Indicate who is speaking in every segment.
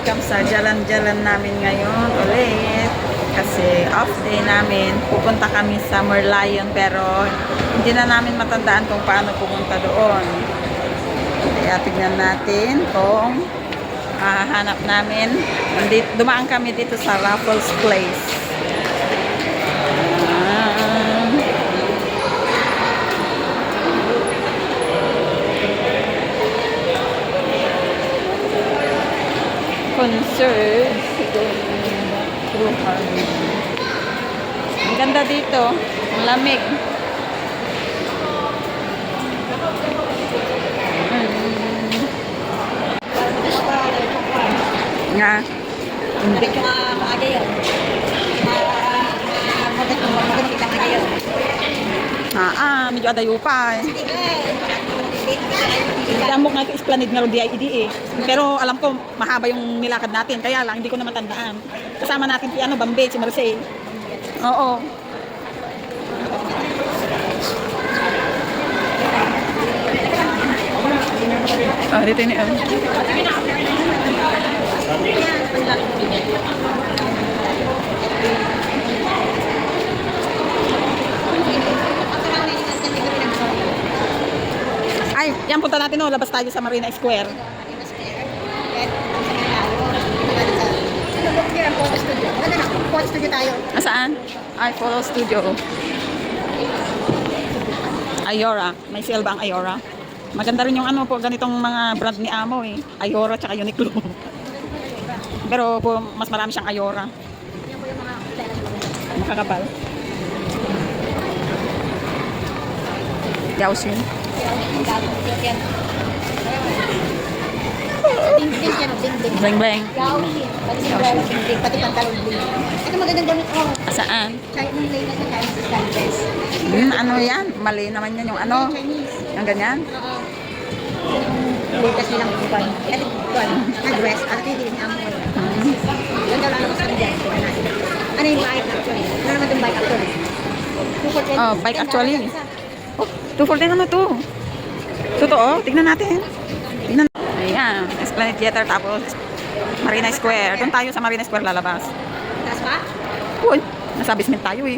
Speaker 1: welcome sa jalan-jalan namin ngayon ulit. Kasi off day namin. Pupunta kami sa Merlion pero hindi na namin matandaan kung paano pumunta doon. Kaya tignan natin kung hanap namin. Dumaan kami dito sa Raffles Place. Concert. Ang ganda dito. Ang lamig. Nga. Hindi. Medyo adayo pa eh. Damok nga ito Esplanade nga rin DIED eh. Pero alam ko mahaba yung nilakad natin. Kaya lang hindi ko naman tandaan. Kasama natin si Bambe, si Marcel. Oo. Dito ni Ay, yan punta natin labas tayo sa Marina Square.
Speaker 2: Photo studio tayo.
Speaker 1: Saan? Ay, photo studio. Ayora. May sale ba ang Ayora? Maganda rin yung ganitong mga brand ni Amo eh. Ayora tsaka Uniqlo. Pero mas marami siyang Ayora. Makakapal. Yaosin. Bling bling.
Speaker 2: Pati pantalon din. Ito magandang damit ko.
Speaker 1: Saan?
Speaker 2: Chinese lady sa Chinese Sanchez.
Speaker 1: Ano yan? Mali naman yan yung ano. Yung ganyan.
Speaker 2: Latest nilang buwan. Ito buwan. Dress. Ano ito din ang buwan. Ganda lang ako sa kanila. Ano yung bike actually? Ano naman yung bike actually?
Speaker 1: Oh, bike actually. 240 naman to. Totoo, tignan natin. Tignan. Ayan, Esplanade Theater tapos Marina Square. Doon tayo sa Marina Square lalabas.
Speaker 2: Taas pa?
Speaker 1: Uy, nasa basement tayo eh.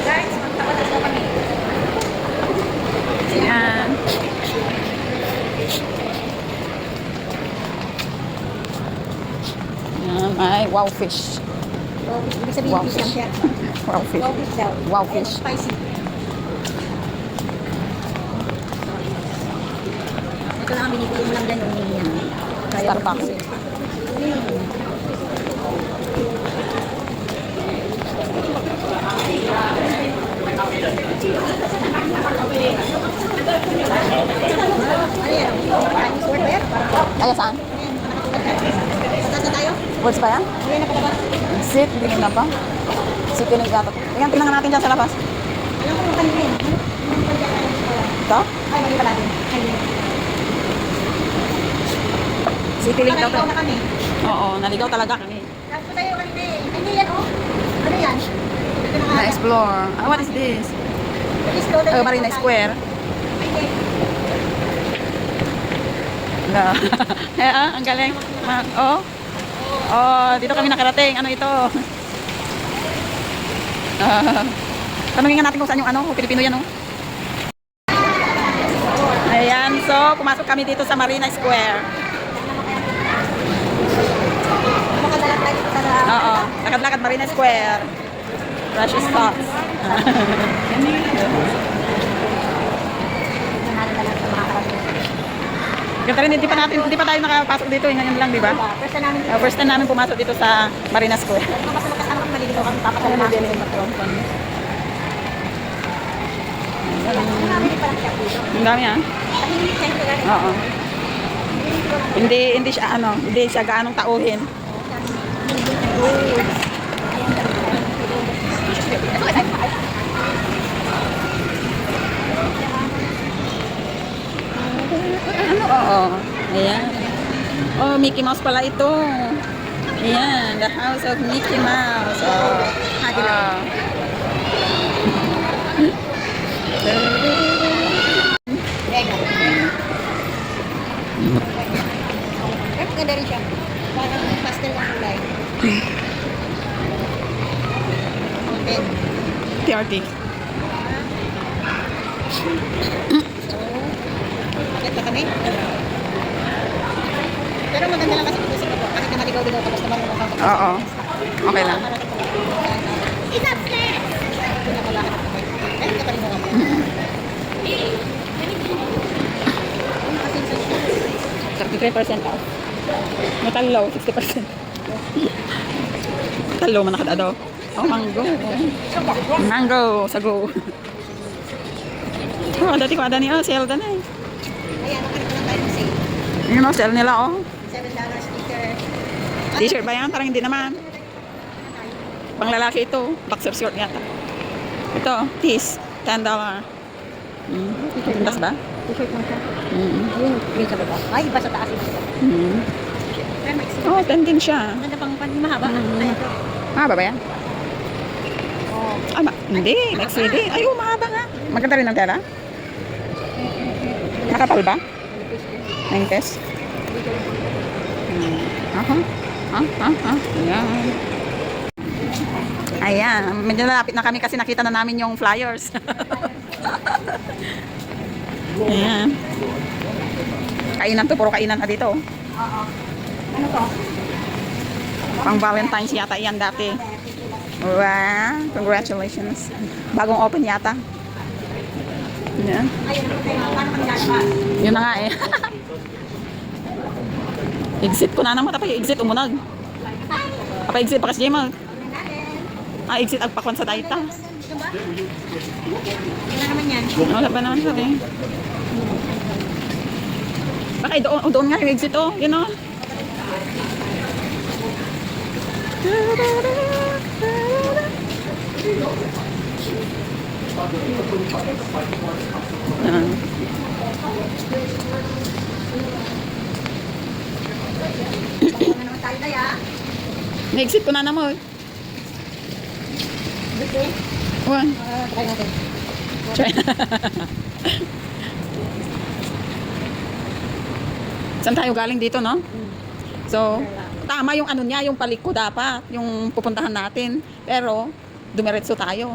Speaker 2: Guys, magtapatas na kami.
Speaker 1: Ayan. Ayan, ay wow fish.
Speaker 2: Wow, ibig sabihin
Speaker 1: Wow
Speaker 2: fish lang siya.
Speaker 1: Wow fish.
Speaker 2: Wow fish daw.
Speaker 1: Wow fish.
Speaker 2: Spicy. Ito lang ang binibili mo lang dyan yung yan.
Speaker 1: Starbucks.
Speaker 2: Ano yan? Chinese word ba yan?
Speaker 1: Ay, saan?
Speaker 2: Patas na tayo?
Speaker 1: Words ba yan?
Speaker 2: Ayan na palabas.
Speaker 1: Sit, hindi na ba? Sit yun yung gato. Tingnan, tingnan natin dyan sa labas.
Speaker 2: Alam ko yung kanina yun.
Speaker 1: Ito?
Speaker 2: Ay, mali pala din. Ay,
Speaker 1: City Link daw to.
Speaker 2: naligaw na kami.
Speaker 1: Oo, naligaw talaga kami.
Speaker 2: Tapos tayo kanina eh. Hindi yan oh. Ano yan? Ito na nga.
Speaker 1: Na-explore. What is this? Marina Square. No. Ang galing. Oh. Oh, dito kami nakarating. Ano ito? Tanungin nga natin kung saan yung Pilipino yan, oh. Ayan, so pumasok kami dito sa Marina Square.
Speaker 2: Makadalag tayo sa
Speaker 1: Oo, lakad-lakad Marina Square. Rush stops. Ganda rin, hindi pa tayo nakapasok dito, ngayon lang, di ba?
Speaker 2: First na namin.
Speaker 1: First time namin pumasok dito sa Marina Square.
Speaker 2: Kasama kami maliligaw kami. Papasalamat namin yung matron. Marami pa lang siya dito.
Speaker 1: Ang dami, ah.
Speaker 2: Tahimik siya yung lugar.
Speaker 1: Oo. Hindi siya gaanong tauhin. Oo. Ayan. Oh, Mickey Mouse pala ito. Ayan, the house of Mickey Mouse. Oh.
Speaker 2: Maganda rin siya. Parang pastel ang kulay. Okay.
Speaker 1: TRT.
Speaker 2: Bakit ba kami? Pero maganda lang kasi dito sa baba. Kahit na maligaw-ligaw ka, basta marunong kang
Speaker 1: Oo. Okay lang.
Speaker 2: It's upstairs! Kahit ka pa rin mo kami.
Speaker 1: 33% off. May talo, 60%. Talo man nakadado. Oh, mango. Mango, sago. Oh, dati ko ada ni sale dan eh.
Speaker 2: Ayan, nakarito lang tayo ng sale.
Speaker 1: Yun o, sale nila oh.
Speaker 2: $7 sticker.
Speaker 1: T-shirt ba yan? Parang hindi naman. Pang lalaki ito. Boxer short yata. Ito, tees. $10. Tindas ba?
Speaker 2: T-shirt lang siya.
Speaker 1: Mm.
Speaker 2: Yung green sa baba. Ay, iba sa taas.
Speaker 1: Mm.
Speaker 2: Pero may sticker.
Speaker 1: Oh, 10 din siya.
Speaker 2: Ang ganda pang mahaba. Ay, ito.
Speaker 1: Mahaba ba yan?
Speaker 2: Oh.
Speaker 1: Ah, hindi. Next hindi. Ay, oh, mahaba nga. Maganda rin ang tela. Nakapal ba? 9 pesos. Ayan. Ayan. Medyo nalapit na kami kasi nakita na namin yung flyers. Ayan. Kainan to. Puro kainan na dito.
Speaker 2: Ano to?
Speaker 1: Pang Valentine's yata yan dati. Wow. Congratulations. Bagong open yata. Ayan.
Speaker 2: Ayun, paano kami lalabas?
Speaker 1: Yun na nga eh. Exit ko na naman. Tapos exit umunag. Apa exit pa kasi mag. Ah, exit agpakon sa dayta.
Speaker 2: Ito ba? Wala naman yan.
Speaker 1: Wala ba naman sabi? Baka doon nga yung exit oh. Yun oh.
Speaker 2: Ano naman tayo tayo, ah?
Speaker 1: Na-exit ko na naman.
Speaker 2: Gusto?
Speaker 1: One.
Speaker 2: Try natin.
Speaker 1: Try. Saan tayo galing dito, no? So, tama yung ano niya, yung paliko dapat, yung pupuntahan natin. Pero, dumiretso tayo.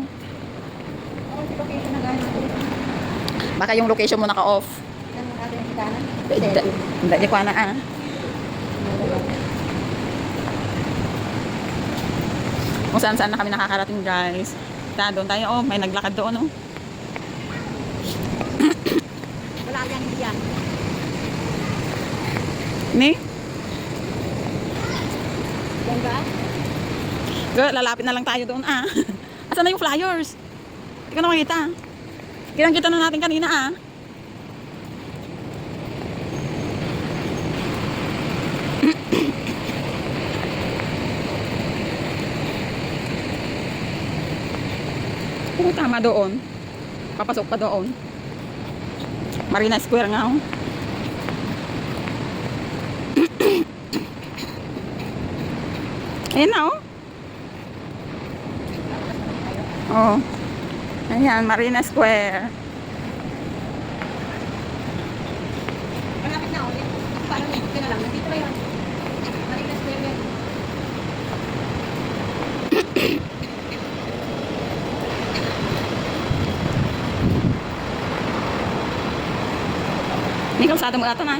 Speaker 1: Baka yung location mo naka-off. Hindi ko na ah. Kung saan-saan na kami nakakarating guys. Doon tayo, oh, may naglakad doon, oh.
Speaker 2: Wala yan diyan.
Speaker 1: Ni?
Speaker 2: Yan ba?
Speaker 1: Girl, lalapit na lang tayo doon, ah. Asan na yung flyers? Hindi ko na makita. Kitang-kita na natin kanina, ah. Oo, tama doon. Papasok pa doon. Marina Square nga, oh. Ayan na, oh. Oh. Ayan, Marina Square.
Speaker 2: Malapit na ulit. Paano yan? Kaya lang, nandito ba yun? Marina Square yan.
Speaker 1: Hindi kalsada mo ata na.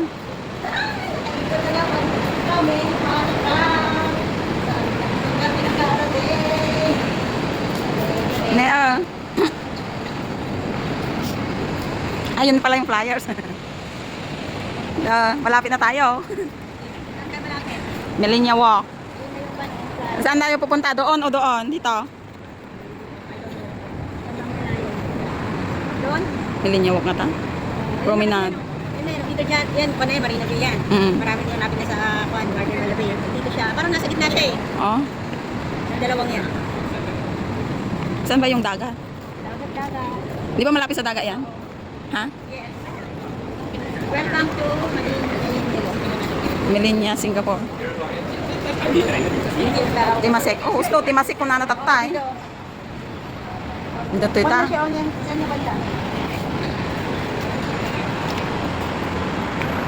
Speaker 1: Ne, ayun pala yung flyers. Malapit na tayo. Millenia Walk. Saan tayo pupunta? Doon o doon? Dito?
Speaker 2: Doon?
Speaker 1: Millenia Walk na ta? Promenade.
Speaker 2: Meron dito dyan. Yan, panay, Marina Bay yan. Marami din lapit na sa Juan, Garden Malabay. Dito siya. Parang nasa gitna siya eh.
Speaker 1: Oh.
Speaker 2: Sa dalawang yan.
Speaker 1: Saan ba yung dagat?
Speaker 2: Dagat.
Speaker 1: Di ba malapit sa dagat yan? Ha?
Speaker 2: Yes. Welcome to
Speaker 1: Millenia, Singapore. Timasek. Oh, gusto. Timasek kung nanatatay. Dito ita.
Speaker 2: Ano siya on yan? Saan yung banda?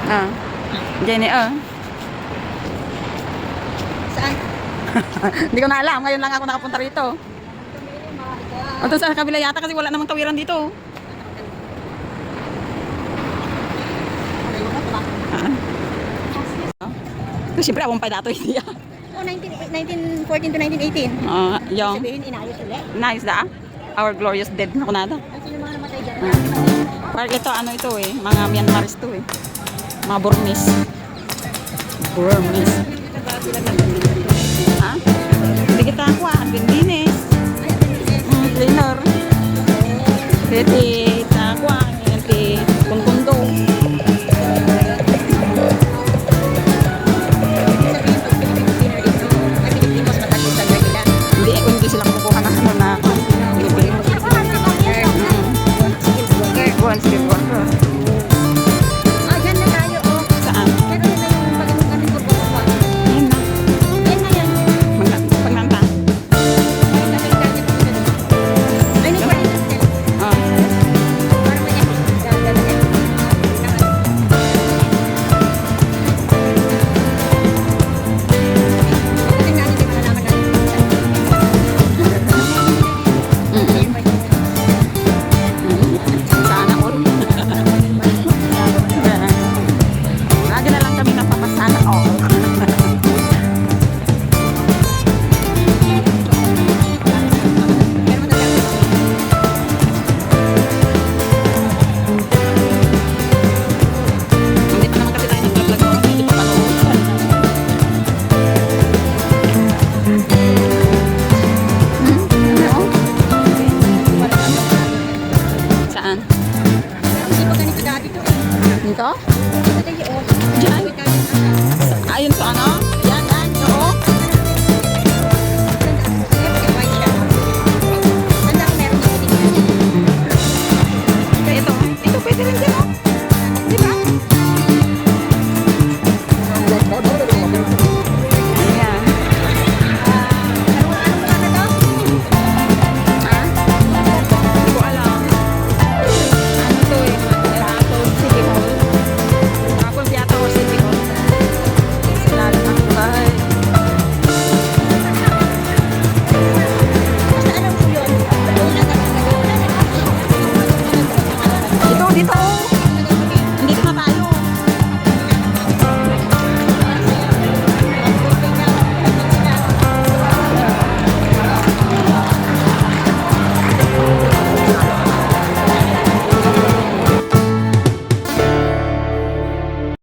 Speaker 1: Ah. Jenny,
Speaker 2: Saan?
Speaker 1: Hindi ko na alam. Ngayon lang ako nakapunta rito. O doon sa kabila yata kasi wala namang tawiran dito. So, siyempre, akong pa dato hindi ah.
Speaker 2: Oh, 1914 to 1918.
Speaker 1: Yung,
Speaker 2: Sabihin, inayos ulit.
Speaker 1: nice da. Our glorious dead na kunada.
Speaker 2: Ang sino mga namatay dyan?
Speaker 1: Parang ito, ano ito eh. Mga Myanmaris to eh. Mga Burmese. Burmese. Ha? Hindi kita ako ah. Adventinis. Cleaner. Pwede.